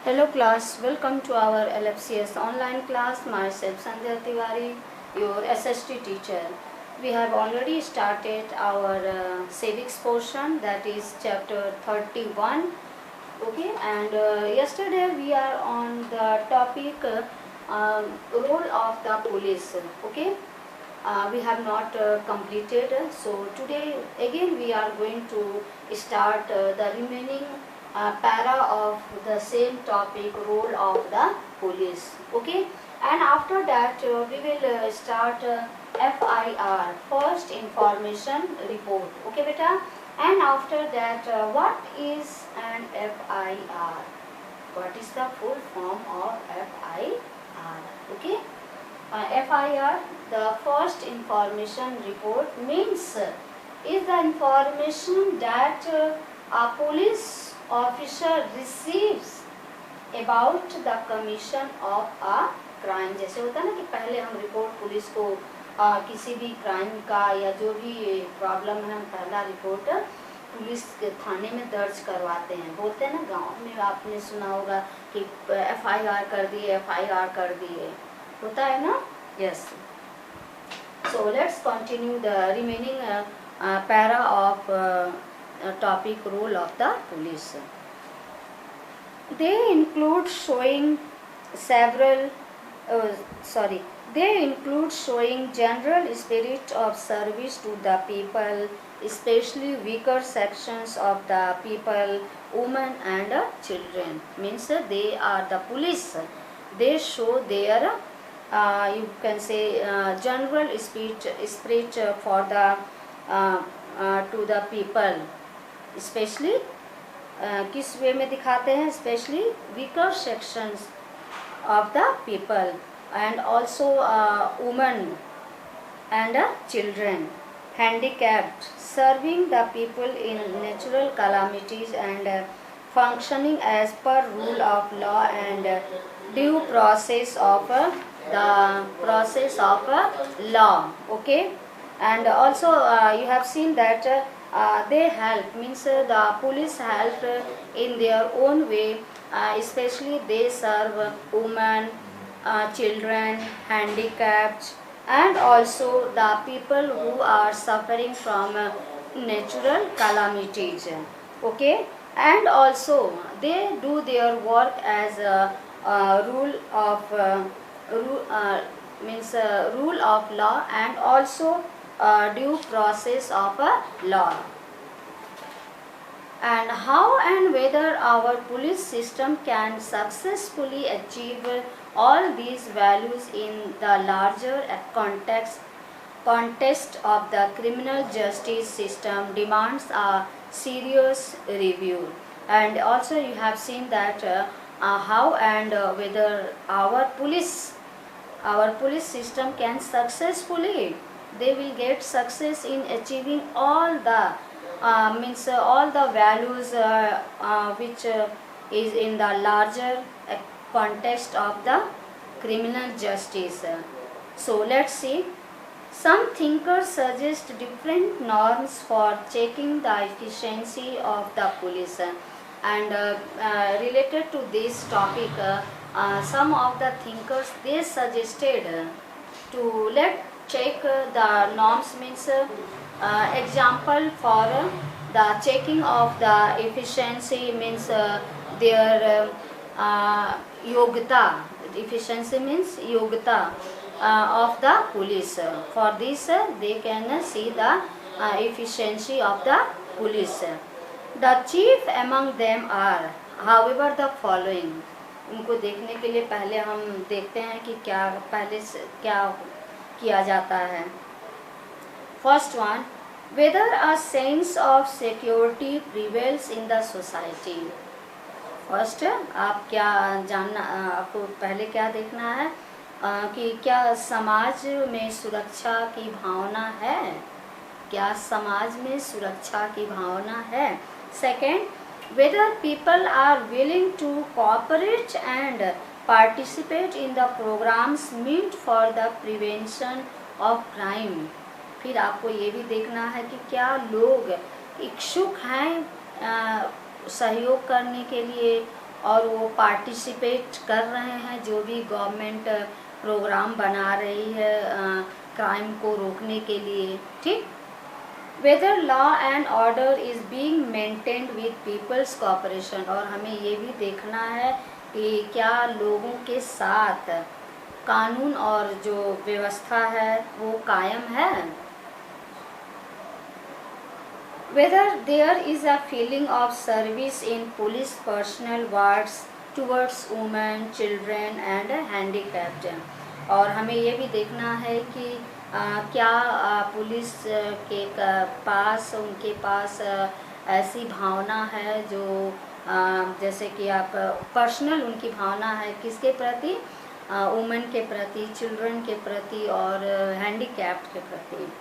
Hello class, welcome to our LFCS online class. Myself Sandhya Tiwari, your SST teacher. We have already started our civics portion, that is chapter 31. Okay, and yesterday we are on the topic role of the police. Okay, we have not completed, so today again we are going to start the remaining para of the same topic, role of the police. Okay, and after that we will start FIR, first information report. Okay beta, and after that what is an FIR, what is the full form of FIR. Okay, FIR, the first information report, means is the information that a police officer receives about the commission of a crime. जैसे होता है ना कि पहले हम report police को किसी भी क्राइम का या जो भी प्रॉब्लम है, हम पहला रिपोर्ट पुलिस के थाने में दर्ज करवाते हैं। बोलते हैं ना, गांव में आपने सुना होगा कि FIR कर दिए, FIR कर दिए, होता है ना। Yes. So let's continue the remaining para of topic, role of the police. They include showing general spirit of service to the people, especially weaker sections of the people, women and children. Means they are the police. They show their you can say general spirit for the to the people, especially किस वे में दिखाते हैं, specially weaker sections of the people and also women and children, handicapped, serving the people in natural calamities and functioning as per rule of law and due process of the process of law. Okay, and also you have seen that they help, means the police help in their own way, especially they serve women, children, handicapped, and also the people who are suffering from natural calamities. Okay, and also they do their work as a rule of law and also due process of law. And how and whether our police system can successfully achieve all these values in the larger context of the criminal justice system demands a serious review. And also you have seen that how and whether our police system can successfully, they will get success in achieving all the all the values which is in the larger context of the criminal justice. So let's see. Some thinkers suggest different norms for checking the efficiency of the police, and related to this topic, some of the thinkers, they suggested to check the norms, means example for the checking of the efficiency, means their yogata. Efficiency means yogata of the police. For this they can see the efficiency of the police. The chief among them are, however, the following. उनको देखने के लिए पहले हम देखते हैं कि क्या पहले से क्या किया जाता है. First one, whether a sense of security prevails in the society. First आप क्या जानना, आपको पहले क्या देखना है कि क्या समाज में सुरक्षा की भावना है, क्या समाज में सुरक्षा की भावना है. Second, whether people are willing to cooperate and participate in the programs meant for the prevention of crime. फिर आपको ये भी देखना है कि क्या लोग इच्छुक हैं सहयोग करने के लिए और वो पार्टिसिपेट कर रहे हैं जो भी गवर्नमेंट प्रोग्राम बना रही है क्राइम को रोकने के लिए, ठीक। Whether law and order is being maintained with people's cooperation, और हमें ये भी देखना है कि क्या लोगों के साथ कानून और जो व्यवस्था है वो कायम है। Whether there is a feeling of service in police personnel wards towards women, children and handicapped, और हमें ये भी देखना है कि क्या पुलिस के पास उनके पास ऐसी भावना है जो जैसे कि आप पर्सनल उनकी भावना है किसके प्रति, वुमेन के प्रति, चिल्ड्रन के प्रति और हैंडीकैप्ड के प्रति।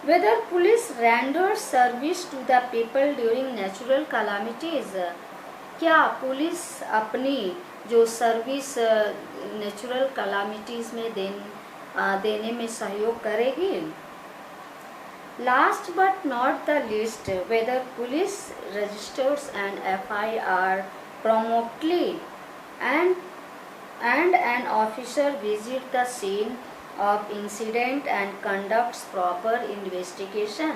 Whether police renders service to the people during natural calamities, क्या पुलिस अपनी जो सर्विस नेचुरल कैलामिटीज़ में देने में सहयोग करेगी। Last but not the least, whether police registers and FIR promptly and an officer visit the scene of incident and conducts proper investigation,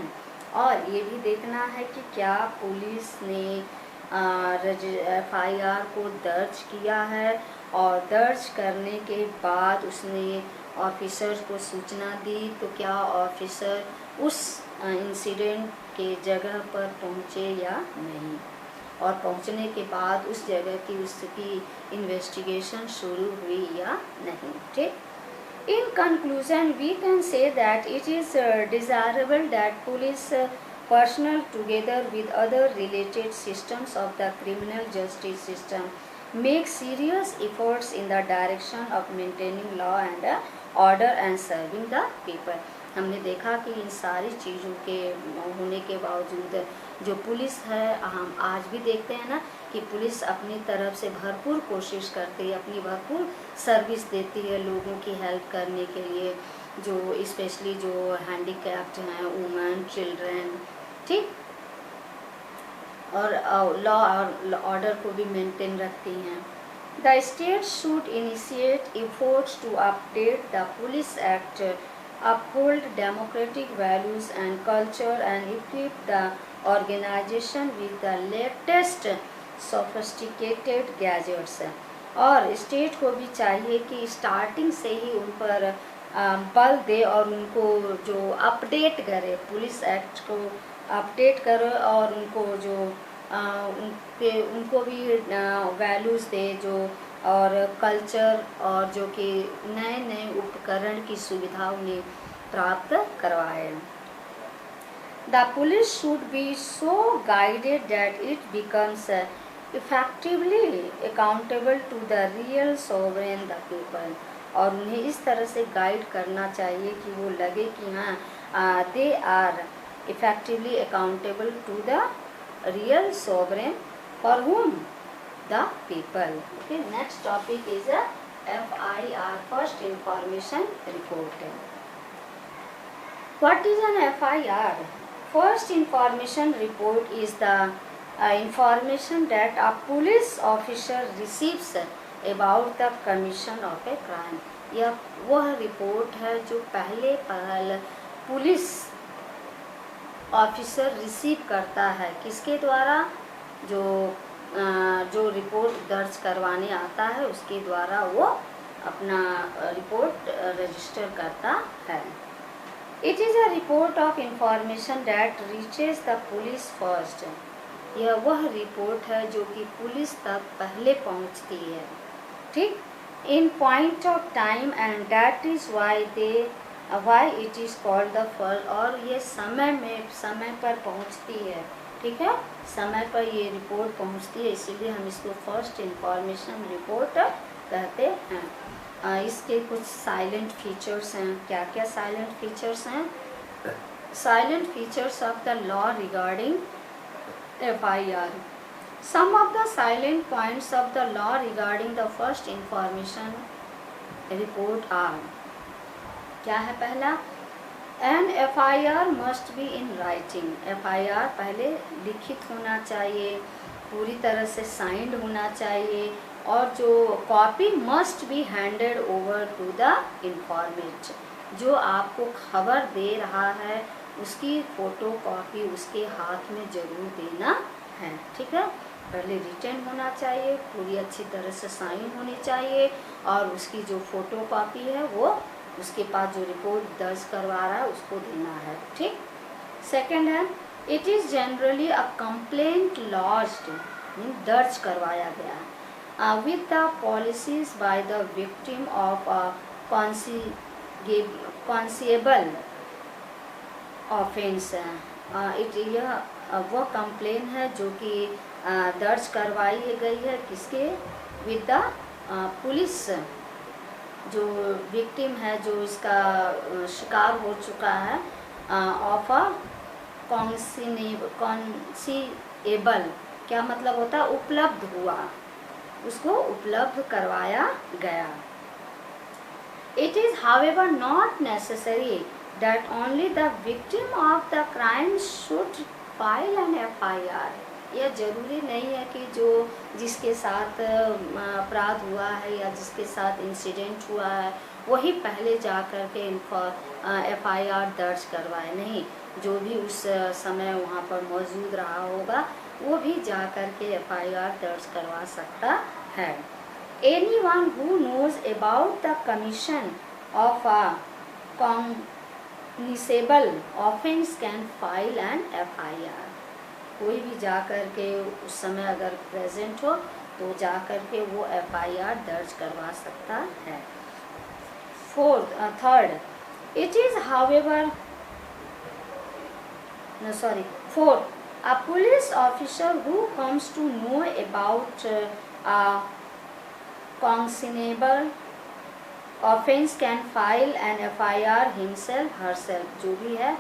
और ये भी देखना है कि क्या पुलिस ने FIR को दर्ज किया है और दर्ज करने के बाद उसने ऑफिसर को सूचना दी, तो क्या ऑफिसर उस इंसिडेंट के जगह पर पहुँचे या नहीं, और पहुँचने के बाद उस जगह की उसकी इन्वेस्टिगेशन शुरू हुई या नहीं, ठीक। In conclusion, we can say that it is desirable that police personnel, together with other related systems of the criminal justice system, make serious efforts in the direction of maintaining law and order and serving the people. हमने देखा कि इन सारी चीज़ों के होने के बावजूद जो पुलिस है, हम आज भी देखते हैं ना कि पुलिस अपनी तरफ से भरपूर कोशिश करती है, अपनी भरपूर सर्विस देती है लोगों की हेल्प करने के लिए, जो स्पेशली जो हैंडीकैप्ड हैं, वुमेन, चिल्ड्रन, ठीक, और लॉ और ऑर्डर को भी मेंटेन रखती हैं। The state should initiate efforts to update the police act, uphold democratic values and culture and equip the organization with the latest sophisticated gadgets, और स्टेट को भी चाहिए कि स्टार्टिंग से ही उन पर बल दे और उनको जो अपडेट करे, पुलिस एक्ट को अपडेट करे और उनको जो उनको भी वैल्यूज़ दे जो, और कल्चर और जो कि नए नए उपकरण की सुविधा उन्हें प्राप्त करवाए। The police should be so guided that it becomes effectively accountable to the real sovereign the people, और उन्हें इस तरह से गाइड करना चाहिए कि वो लगे कि हाँ they are effectively accountable to the real sovereign for whom? The people. Okay, next topic is a FIR, first information report. What is an FIR? First information report is the information that a police officer receives about the commission of a crime. यह वह report है जो पहले police officer receive करता है, किसके द्वारा, जो रिपोर्ट दर्ज करवाने आता है उसके द्वारा वो अपना रिपोर्ट रजिस्टर करता है। It is a report of information that reaches the police first, यह वह रिपोर्ट है जो कि पुलिस तक पहले पहुंचती है, ठीक, in point of time, and that is why it is called the first, और ये समय पर पहुंचती है, ठीक है, समय पर ये रिपोर्ट पहुंचती है, इसीलिए हम इसको फर्स्ट इंफॉर्मेशन रिपोर्ट कहते हैं। इसके कुछ साइलेंट फीचर्स हैं। क्या क्या साइलेंट फीचर्स हैं? Salient features of the law regarding FIR. Some of the silent points of the law regarding the first information report are, क्या है पहला? An FIR must be in writing. FIR पहले लिखित होना चाहिए, पूरी तरह से साइंड होना चाहिए, और जो copy must be handed over to the informant, जो आपको खबर दे रहा है उसकी फ़ोटो कॉपी उसके हाथ में ज़रूर देना है। ठीक है, पहले रिटर्न होना चाहिए, पूरी अच्छी तरह से साइन होनी चाहिए, और उसकी जो फ़ोटो कॉपी है वो उसके पास जो रिपोर्ट दर्ज करवा रहा है उसको देना है। ठीक। सेकेंड है, it is generally a complaint lodged, दर्ज करवाया गया with the policies by the victim of a cognizable offence. यह वह कंप्लेन है जो कि दर्ज करवाई गई है किसके, विद द पुलिस, जो विक्टिम है, जो इसका शिकार हो चुका है, ऑफ अ कॉन्सिएबल, क्या मतलब होता है, उपलब्ध हुआ, उसको उपलब्ध करवाया गया। It is however not necessary that only the victim of the crime should file an FIR। यह जरूरी नहीं है कि जो जिसके साथ अपराध हुआ है या जिसके साथ इंसिडेंट हुआ है वही पहले जा कर के FIR दर्ज करवाए। नहीं, जो भी उस समय वहाँ पर मौजूद रहा होगा वो भी जा कर के FIR दर्ज करवा सकता है। Anyone who knows about the commission of a cognizable offence can file an FIR। कोई भी जा कर के उस समय अगर प्रेजेंट हो तो जा कर के वो FIR दर्ज करवा सकता है। Third, it is however fourth, a police officer who comes to know about a cognizable offence can file an FIR himself herself. जो भी है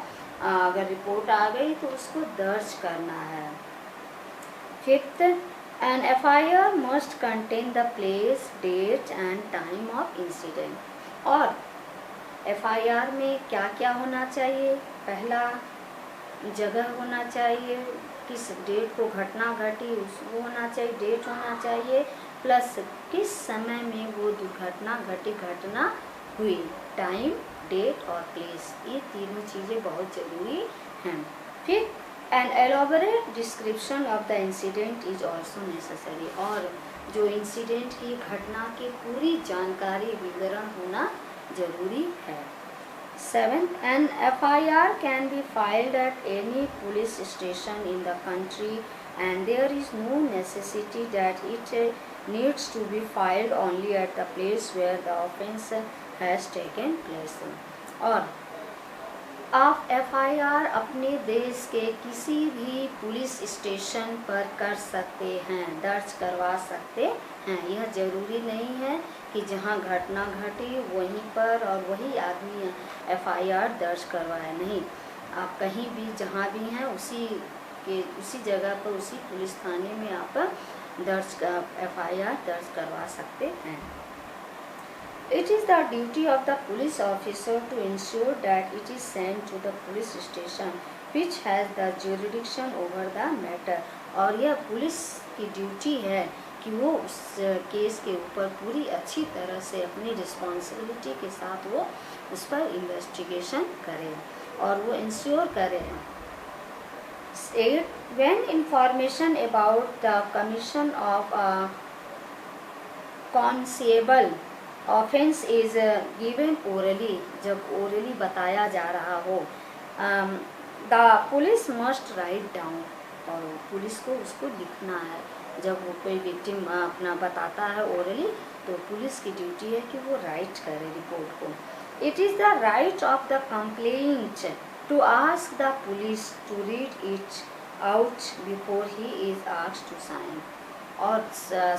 अगर रिपोर्ट आ गई तो उसको दर्ज करना है। Fifth, an FIR must contain the place, date and time of incident. और FIR में क्या क्या होना चाहिए, पहला जगह होना चाहिए, किस डेट को घटना घटी उसको होना चाहिए, डेट होना चाहिए, प्लस किस समय में वो दुर्घटना घटी, घटना हुई, टाइम, डेट और प्लेस, ये तीनों चीज़ें बहुत ज़रूरी हैं। फिर an elaborate description of the incident is also necessary. और जो इंसिडेंट की घटना की पूरी जानकारी, विवरण होना जरूरी है। Seventh, an FIR can be filed at any police station in the country and there is no necessity that it needs to be filed only at the place where the offence has taken place। और आप FIR अपने देश के किसी भी police station पर कर सकते हैं, दर्ज करवा सकते हैं। यह जरूरी नहीं है कि जहां घटना घटी वहीं पर और वही आदमी FIR दर्ज करवाए। नहीं, आप कहीं भी जहां भी हैं उसी जगह पर, उसी पुलिस थाने में आप FIR दर्ज करवा सकते हैं। It is the duty of the police officer to ensure that it is sent to the police station which has the jurisdiction over the matter। और यह पुलिस की ड्यूटी है कि वो उस केस के ऊपर पूरी अच्छी तरह से अपनी रिस्पॉन्सिबिलिटी के साथ वो उस पर इन्वेस्टिगेशन करे और वो इंश्योर करे। When information about the commission of a cognizable offence is given orally, जब ओरली बताया जा रहा हो, the police must write down, और पुलिस को उसको लिखना है। जब वो कोई विक्टिम अपना बताता है ओरली तो पुलिस की ड्यूटी है कि वो राइट करे रिपोर्ट को। It is the right of the complaint to ask the police to read it out before he is asked to sign. और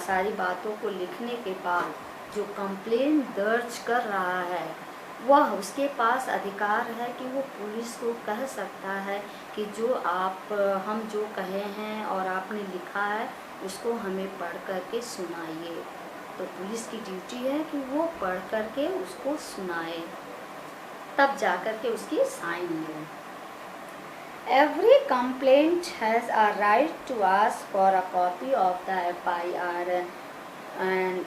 सारी बातों को लिखने के बाद जो कंप्लेन दर्ज कर रहा है वह उसके पास अधिकार है कि वो पुलिस को कह सकता है कि जो हम जो कहे हैं और आपने लिखा है उसको हमें पढ़ करके सुनाइए। तो पुलिस की ड्यूटी है कि वो पढ़ करके उसको सुनाए, तब जा कर के उसकी साइन ले। Every complaint has a right to ask for a copy of the FIR and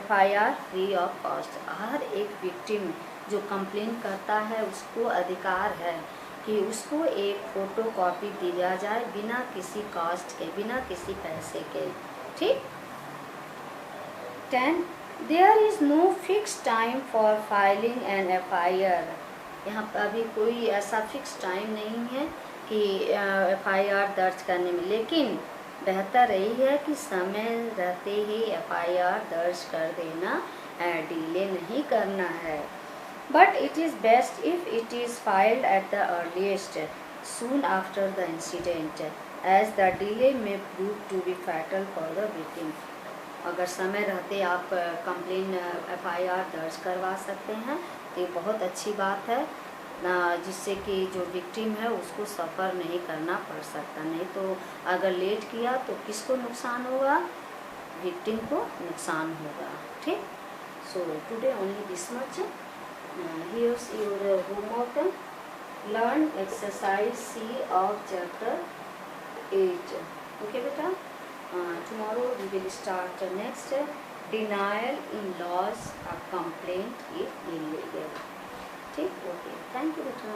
FIR free of cost. हर एक विक्टिम जो कंप्लेन करता है उसको अधिकार है कि उसको एक फ़ोटो कॉपी दिया जाए बिना किसी कॉस्ट के, बिना किसी पैसे के। ठीक। 10. There is no fixed time for filing an FIR. यहाँ पर अभी कोई ऐसा फिक्स टाइम नहीं है कि FIR दर्ज करने में, लेकिन बेहतर यही है कि समय रहते ही FIR दर्ज कर देना, डिले नहीं करना है। But it is best if it is filed at the earliest, soon after the incident, as the delay may prove to be fatal for the victim. अगर समय रहते आप कंप्लेन FIR दर्ज करवा सकते हैं तो ये बहुत अच्छी बात है, जिससे कि जो विक्टिम है उसको सफ़र नहीं करना पड़ सकता। नहीं तो अगर लेट किया तो किसको नुकसान होगा? विक्टिम को नुकसान होगा। ठीक। So today only this much. Here's your homework. Learn exercise C of chapter 8. Okay, beta. Tomorrow we will start next. Denial in laws of complaint if illegal. ठीक। ओके, थैंक यू बेटा।